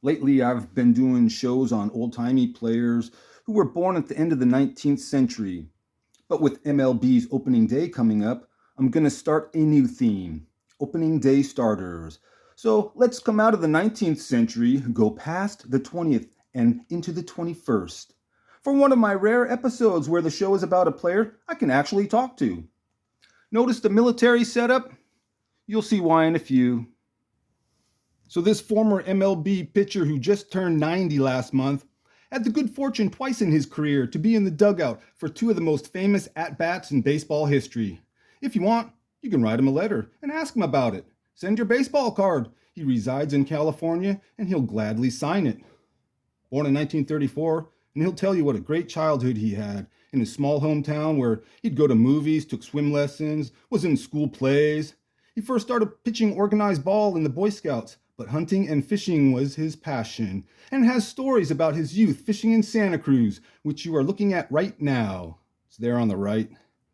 Lately, I've been doing shows on old-timey players who were born at the end of the 19th century. But with MLB's opening day coming up, I'm going to start a new theme, opening day starters. So let's come out of the 19th century, go past the 20th, and into the 21st. For one of my rare episodes where the show is about a player I can actually talk to. Notice the military setup? You'll see why in a few. So this former MLB pitcher who just turned 90 last month had the good fortune twice in his career to be in the dugout for two of the most famous at-bats in baseball history. If you want, you can write him a letter and ask him about it. Send your baseball card. He resides in California and he'll gladly sign it. Born in 1934, and he'll tell you what a great childhood he had in his small hometown where he'd go to movies, took swim lessons, was in school plays. He first started pitching organized ball in the Boy Scouts, but hunting and fishing was his passion, and has stories about his youth fishing in Santa Cruz, which you are looking at right now. It's there on the right.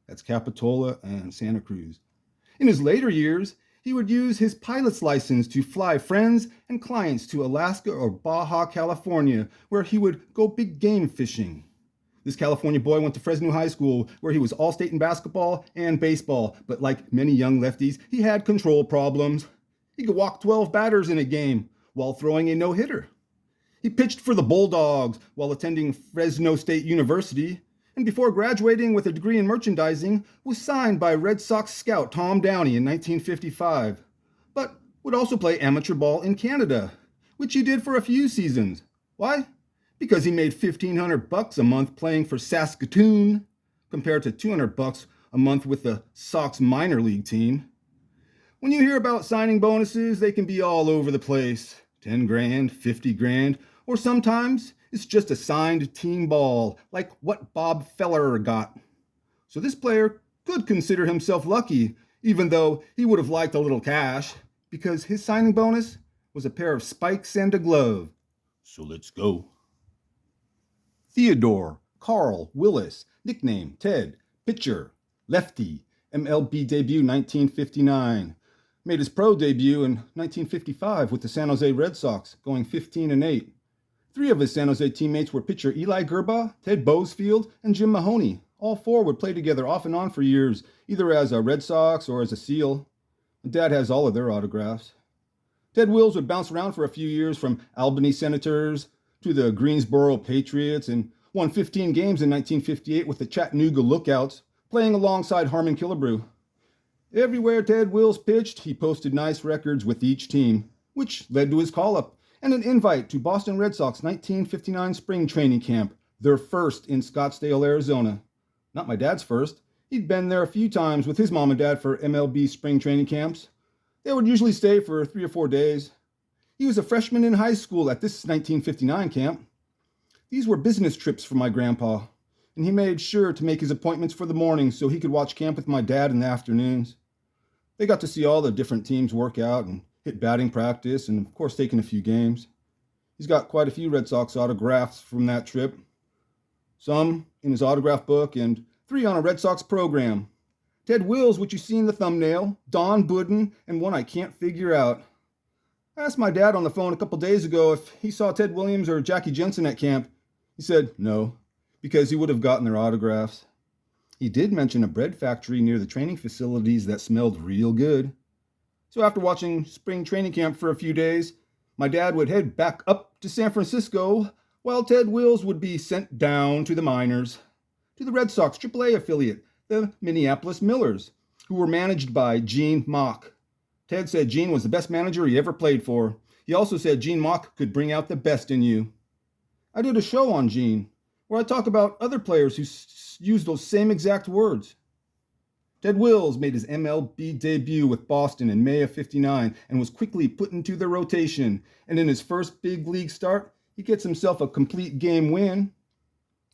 That's Capitola and Santa Cruz. In his later years, he would use his pilot's license to fly friends and clients to Alaska or Baja California, where he would go big game fishing. This California boy went to Fresno High School, where he was all-state in basketball and baseball, but like many young lefties, he had control problems. He could walk 12 batters in a game while throwing a no-hitter. He pitched for the Bulldogs while attending Fresno State University, and before graduating with a degree in merchandising, was signed by Red Sox scout Tom Downey in 1955, but would also play amateur ball in Canada, which he did for a few seasons. Why? Because he made $1,500 a month playing for Saskatoon, compared to $200 a month with the Sox minor league team. When you hear about signing bonuses, they can be all over the place. 10 grand, 50 grand, or sometimes it's just a signed team ball, like what Bob Feller got. So this player could consider himself lucky, even though he would have liked a little cash, because his signing bonus was a pair of spikes and a glove. So let's go. Theodore Carl Willis, nickname Ted, pitcher, lefty, MLB debut 1959. Made his pro debut in 1955 with the San Jose Red Sox, going 15-8. Three of his San Jose teammates were pitcher Eli Gerba, Ted Boesfield, and Jim Mahoney. All four would play together off and on for years, either as a Red Sox or as a SEAL. Dad has all of their autographs. Ted Wills would bounce around for a few years from Albany Senators to the Greensboro Patriots and won 15 games in 1958 with the Chattanooga Lookouts, playing alongside Harmon Killebrew. Everywhere Ted Wills pitched, he posted nice records with each team, which led to his call-up and an invite to Boston Red Sox 1959 spring training camp, their first in Scottsdale, Arizona. Not my dad's first. He'd been there a few times with his mom and dad for MLB spring training camps. They would usually stay for 3 or 4 days. He was a freshman in high school at this 1959 camp. These were business trips for my grandpa, and he made sure to make his appointments for the mornings so he could watch camp with my dad in the afternoons. They got to see all the different teams work out and hit batting practice and, of course, taking a few games. He's got quite a few Red Sox autographs from that trip. Some in his autograph book and 3 on a Red Sox program. Ted Wills, which you see in the thumbnail, Don Budden, and one I can't figure out. I asked my dad on the phone a couple days ago if he saw Ted Williams or Jackie Jensen at camp. He said no, because he would have gotten their autographs. He did mention a bread factory near the training facilities that smelled real good. So after watching spring training camp for a few days, my dad would head back up to San Francisco while Ted Wills would be sent down to the minors, to the Red Sox AAA affiliate, the Minneapolis Millers, who were managed by Gene Mauch. Ted said Gene was the best manager he ever played for. He also said Gene Mauch could bring out the best in you. I did a show on Gene, where I talk about other players who used those same exact words. Ted Wills made his MLB debut with Boston in May of '59 and was quickly put into the rotation. And in his first big league start, he gets himself a complete game win.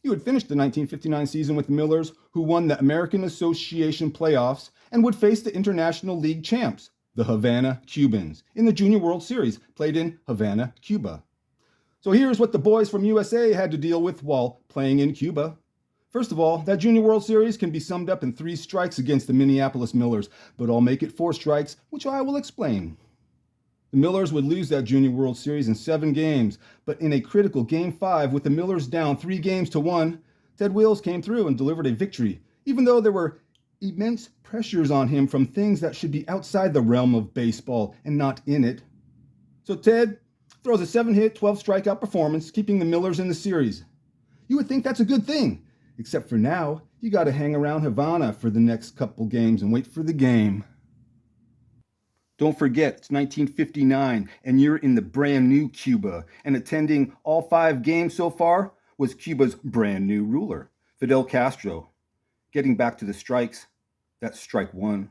He would finish the 1959 season with the Millers, who won the American Association playoffs and would face the International League champs, the Havana Cubans, in the Junior World Series, played in Havana, Cuba. So here's what the boys from USA had to deal with while playing in Cuba. First of all, that Junior World Series can be summed up in 3 strikes against the Minneapolis Millers, but I'll make it 4 strikes, which I will explain. The Millers would lose that Junior World Series in 7 games, but in a critical Game 5 with the Millers down 3-1, Ted Wills came through and delivered a victory, even though there were immense pressures on him from things that should be outside the realm of baseball and not in it. So Ted throws a 7-hit, 12-strikeout performance, keeping the Millers in the series. You would think that's a good thing, except for now, you got to hang around Havana for the next couple games and wait for the game. Don't forget, it's 1959, and you're in the brand new Cuba, and attending all 5 games so far was Cuba's brand new ruler, Fidel Castro. Getting back to the strikes, that's strike 1.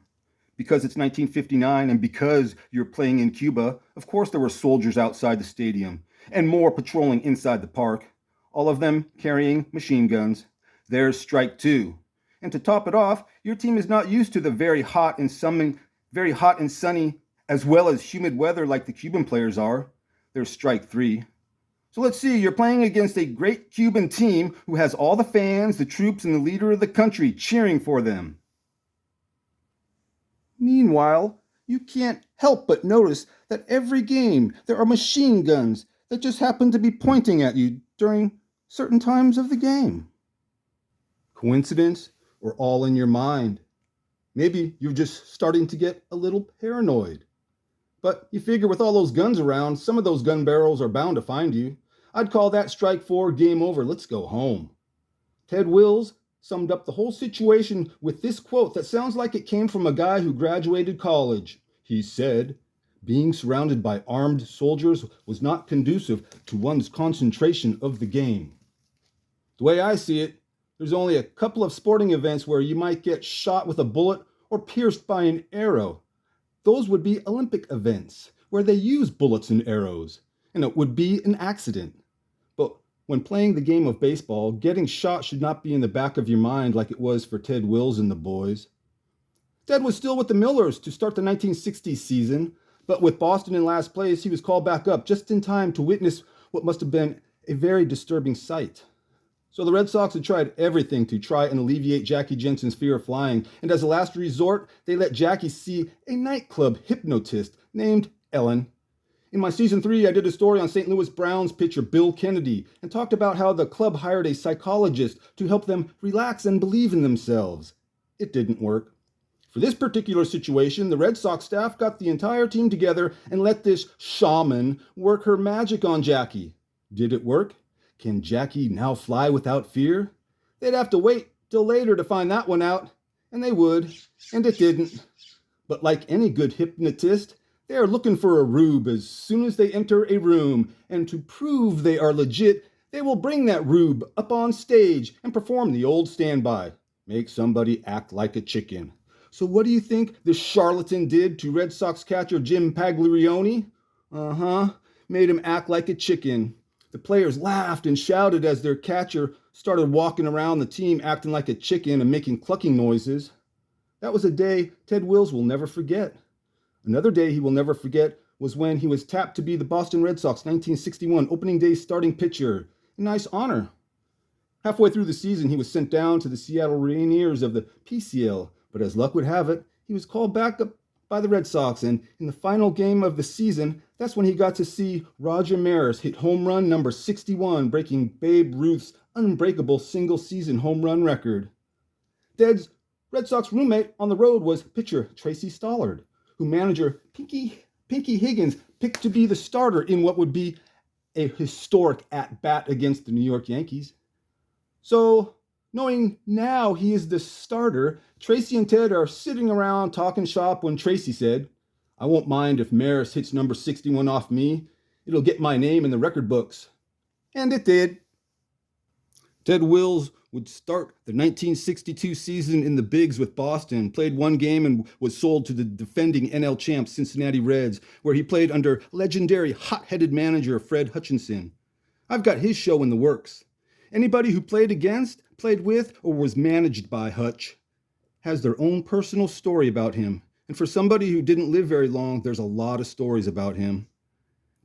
Because it's 1959 and because you're playing in Cuba, of course there were soldiers outside the stadium and more patrolling inside the park, all of them carrying machine guns. There's strike 2. And to top it off, your team is not used to the very hot and sunny as well as humid weather like the Cuban players are. There's strike 3. So let's see, you're playing against a great Cuban team who has all the fans, the troops, and the leader of the country cheering for them. Meanwhile, you can't help but notice that every game there are machine guns that just happen to be pointing at you during certain times of the game. Coincidence or all in your mind? Maybe you're just starting to get a little paranoid. But you figure with all those guns around, some of those gun barrels are bound to find you. I'd call that strike 4, game over, let's go home. Ted Wills summed up the whole situation with this quote that sounds like it came from a guy who graduated college. He said, "Being surrounded by armed soldiers was not conducive to one's concentration of the game." The way I see it, there's only a couple of sporting events where you might get shot with a bullet or pierced by an arrow. Those would be Olympic events where they use bullets and arrows, and it would be an accident. But when playing the game of baseball, getting shot should not be in the back of your mind like it was for Ted Wills and the boys. Ted was still with the Millers to start the 1960 season, but with Boston in last place, he was called back up just in time to witness what must have been a very disturbing sight. So the Red Sox had tried everything to try and alleviate Jackie Jensen's fear of flying, and as a last resort, they let Jackie see a nightclub hypnotist named Ellen. In my season 3, I did a story on St. Louis Browns pitcher Bill Kennedy and talked about how the club hired a psychologist to help them relax and believe in themselves. It didn't work. For this particular situation, the Red Sox staff got the entire team together and let this shaman work her magic on Jackie. Did it work? Can Jackie now fly without fear? They'd have to wait till later to find that one out, and they would, and it didn't. But like any good hypnotist, they are looking for a rube as soon as they enter a room, and to prove they are legit, they will bring that rube up on stage and perform the old standby. Make somebody act like a chicken. So what do you think this charlatan did to Red Sox catcher Jim Pagliarione? Made him act like a chicken. The players laughed and shouted as their catcher started walking around the team acting like a chicken and making clucking noises. That was a day Ted Wills will never forget. Another day he will never forget was when he was tapped to be the Boston Red Sox 1961 opening day starting pitcher. A nice honor. Halfway through the season, he was sent down to the Seattle Rainiers of the PCL, but as luck would have it, he was called back up by the Red Sox, and in the final game of the season, that's when he got to see Roger Maris hit home run number 61, breaking Babe Ruth's unbreakable single-season home run record. Ted's Red Sox roommate on the road was pitcher Tracy Stollard, who manager Pinky Higgins picked to be the starter in what would be a historic at-bat against the New York Yankees. So, knowing now he is the starter, Tracy and Ted are sitting around talking shop when Tracy said, "I won't mind if Maris hits number 61 off me. It'll get my name in the record books." And it did. Ted Wills would start the 1962 season in the bigs with Boston, played 1 game and was sold to the defending NL champs Cincinnati Reds, where he played under legendary hot-headed manager Fred Hutchinson. I've got his show in the works. Anybody who played against, played with, or was managed by Hutch has their own personal story about him. And for somebody who didn't live very long, there's a lot of stories about him.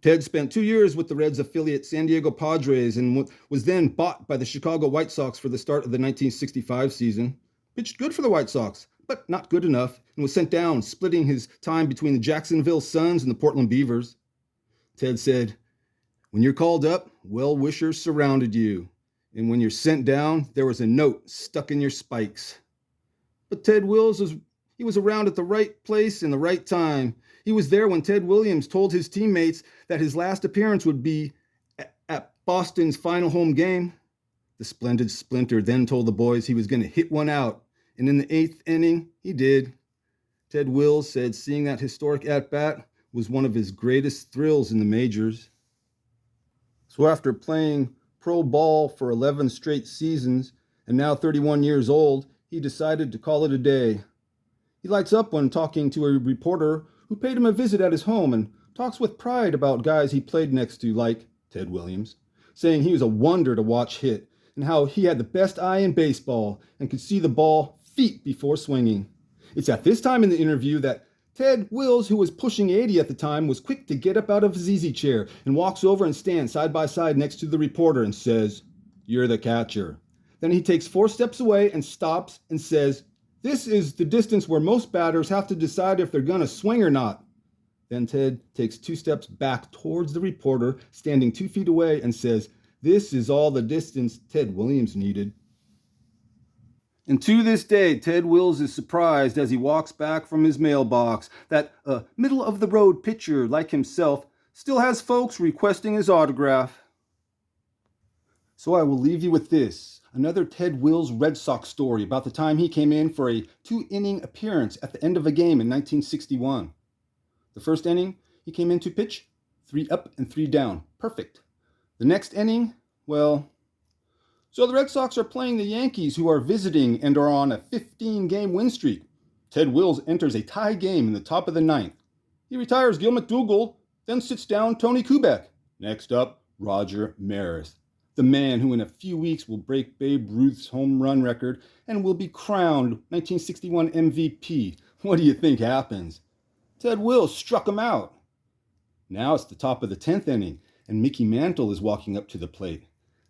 Ted spent 2 years with the Reds affiliate San Diego Padres and was then bought by the Chicago White Sox for the start of the 1965 season. Pitched good for the White Sox, but not good enough, and was sent down, splitting his time between the Jacksonville Suns and the Portland Beavers. Ted said, "When you're called up, well-wishers surrounded you. And when you're sent down, there was a note stuck in your spikes." But Ted Wills was around at the right place in the right time. He was there when Ted Williams told his teammates that his last appearance would be at Boston's final home game. The splendid Splinter then told the boys he was going to hit one out, and in the 8th inning, he did. Ted Wills said seeing that historic at-bat was one of his greatest thrills in the majors. So after playing pro ball for 11 straight seasons, and now 31 years old, he decided to call it a day. He lights up when talking to a reporter who paid him a visit at his home and talks with pride about guys he played next to like Ted Williams, saying he was a wonder to watch hit and how he had the best eye in baseball and could see the ball feet before swinging. It's at this time in the interview that Ted Wills, who was pushing 80 at the time, was quick to get up out of his easy chair and walks over and stands side by side next to the reporter and says, "You're the catcher." Then he takes 4 steps away and stops and says, "This is the distance where most batters have to decide if they're going to swing or not." Then Ted takes 2 steps back towards the reporter, standing 2 feet away, and says, "This is all the distance Ted Williams needed." And to this day, Ted Wills is surprised as he walks back from his mailbox that a middle-of-the-road pitcher like himself still has folks requesting his autograph. So I will leave you with this, another Ted Wills Red Sox story about the time he came in for a 2-inning appearance at the end of a game in 1961. The first inning, he came in to pitch 3 up and 3 down. Perfect. The next inning, well, so the Red Sox are playing the Yankees, who are visiting and are on a 15-game win streak. Ted Wills enters a tie game in the top of the 9th. He retires Gil McDougall, then sits down Tony Kubek. Next up, Roger Maris, the man who in a few weeks will break Babe Ruth's home run record and will be crowned 1961 MVP. What do you think happens? Ted Wills struck him out. Now it's the top of the 10th inning, and Mickey Mantle is walking up to the plate.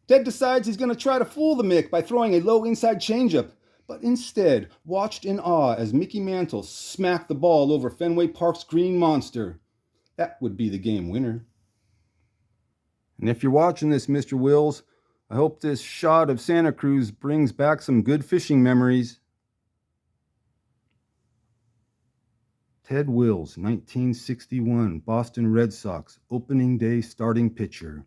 Ted decides he's going to try to fool the Mick by throwing a low inside changeup, but instead watched in awe as Mickey Mantle smacked the ball over Fenway Park's green monster. That would be the game winner. And if you're watching this, Mr. Wills, I hope this shot of Santa Cruz brings back some good fishing memories. Ted Wills, 1961, Boston Red Sox, opening day starting pitcher.